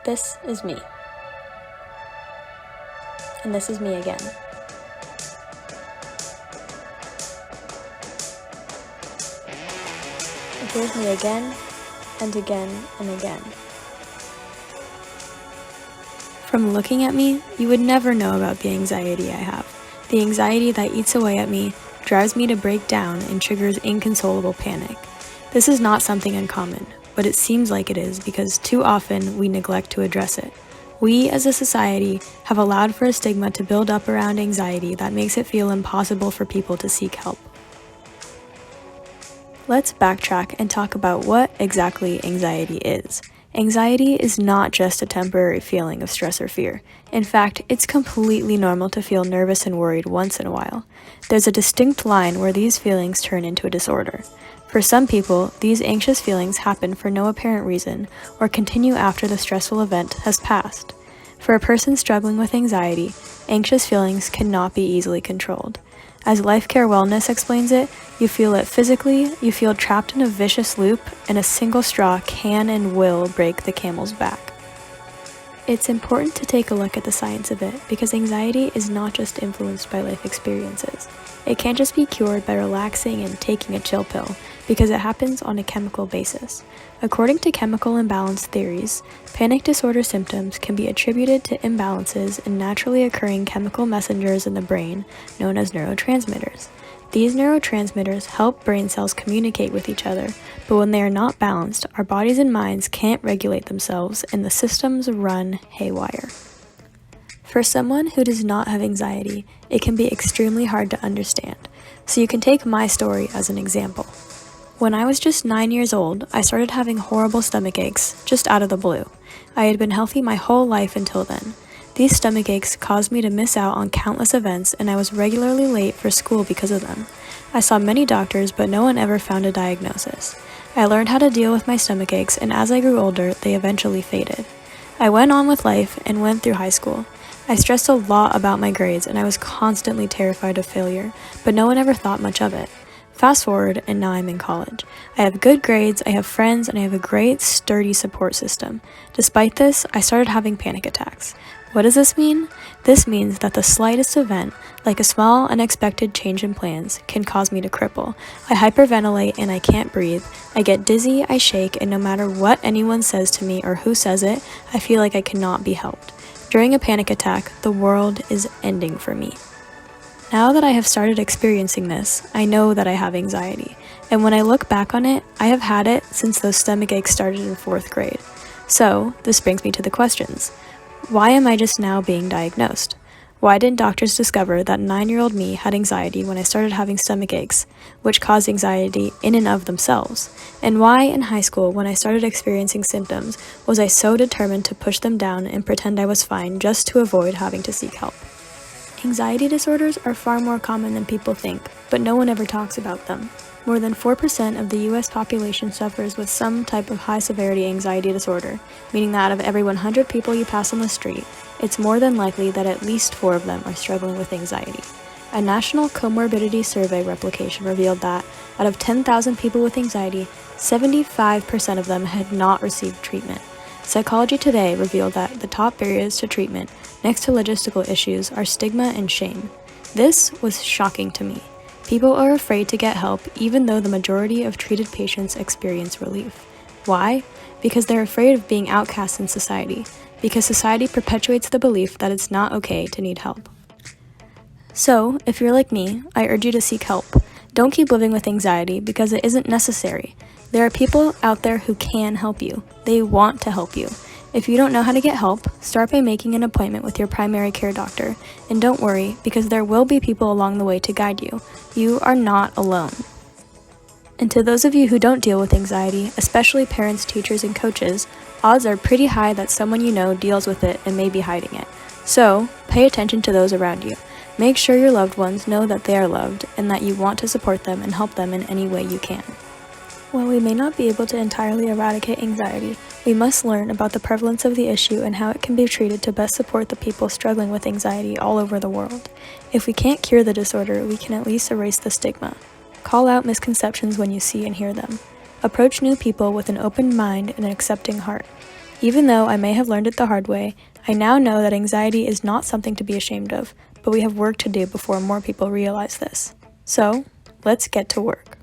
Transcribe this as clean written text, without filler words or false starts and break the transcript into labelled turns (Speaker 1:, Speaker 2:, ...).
Speaker 1: This is me. And this is me again. And here's me again, and again, and again. From looking at me, you would never know about the anxiety I have. The anxiety that eats away at me, drives me to break down, and triggers inconsolable panic. This is not something uncommon, but it seems like it is because too often we neglect to address it. We, as a society, have allowed for a stigma to build up around anxiety that makes it feel impossible for people to seek help. Let's backtrack and talk about what exactly anxiety is. Anxiety is not just a temporary feeling of stress or fear. In fact, it's completely normal to feel nervous and worried once in a while. There's a distinct line where these feelings turn into a disorder. For some people, these anxious feelings happen for no apparent reason or continue after the stressful event has passed. For a person struggling with anxiety, anxious feelings cannot be easily controlled. As Life Care Wellness explains it, you feel it physically, you feel trapped in a vicious loop, and a single straw can and will break the camel's back. It's important to take a look at the science of it because anxiety is not just influenced by life experiences. It can't just be cured by relaxing and taking a chill pill because it happens on a chemical basis. According to chemical imbalance theories, panic disorder symptoms can be attributed to imbalances in naturally occurring chemical messengers in the brain known as neurotransmitters. These neurotransmitters help brain cells communicate with each other, but when they are not balanced, our bodies and minds can't regulate themselves and the systems run haywire. For someone who does not have anxiety, it can be extremely hard to understand, so you can take my story as an example. When I was just 9 years old, I started having horrible stomach aches, just out of the blue. I had been healthy my whole life until then. These stomach aches caused me to miss out on countless events, and I was regularly late for school because of them. I saw many doctors, but no one ever found a diagnosis. I learned how to deal with my stomach aches, and as I grew older, they eventually faded. I went on with life and went through high school. I stressed a lot about my grades, and I was constantly terrified of failure, but no one ever thought much of it. Fast forward, and now I'm in college. I have good grades, I have friends, and I have a great, sturdy support system. Despite this, I started having panic attacks. What does this mean? This means that the slightest event, like a small, unexpected change in plans, can cause me to cripple. I hyperventilate and I can't breathe. I get dizzy, I shake, and no matter what anyone says to me or who says it, I feel like I cannot be helped. During a panic attack, the world is ending for me. Now that I have started experiencing this, I know that I have anxiety, and when I look back on it, I have had it since those stomach aches started in 4th grade. So, this brings me to the questions. Why am I just now being diagnosed? Why didn't doctors discover that 9-year-old me had anxiety when I started having stomach aches, which caused anxiety in and of themselves? And why in high school, when I started experiencing symptoms, was I so determined to push them down and pretend I was fine just to avoid having to seek help? Anxiety disorders are far more common than people think, but no one ever talks about them. More than 4% of the US population suffers with some type of high-severity anxiety disorder, meaning that out of every 100 people you pass on the street, it's more than likely that at least 4 of them are struggling with anxiety. A national comorbidity survey replication revealed that, out of 10,000 people with anxiety, 75% of them had not received treatment. Psychology Today revealed that the top barriers to treatment, next to logistical issues, are stigma and shame. This was shocking to me. People are afraid to get help even though the majority of treated patients experience relief. Why? Because they're afraid of being outcast in society, because society perpetuates the belief that it's not okay to need help. So, if you're like me, I urge you to seek help. Don't keep living with anxiety because it isn't necessary. There are people out there who can help you. They want to help you. If you don't know how to get help, start by making an appointment with your primary care doctor. And don't worry, because there will be people along the way to guide you. You are not alone. And to those of you who don't deal with anxiety, especially parents, teachers, and coaches, odds are pretty high that someone you know deals with it and may be hiding it. So, pay attention to those around you. Make sure your loved ones know that they are loved and that you want to support them and help them in any way you can. While we may not be able to entirely eradicate anxiety, we must learn about the prevalence of the issue and how it can be treated to best support the people struggling with anxiety all over the world. If we can't cure the disorder, we can at least erase the stigma. Call out misconceptions when you see and hear them. Approach new people with an open mind and an accepting heart. Even though I may have learned it the hard way, I now know that anxiety is not something to be ashamed of, but we have work to do before more people realize this. So, let's get to work.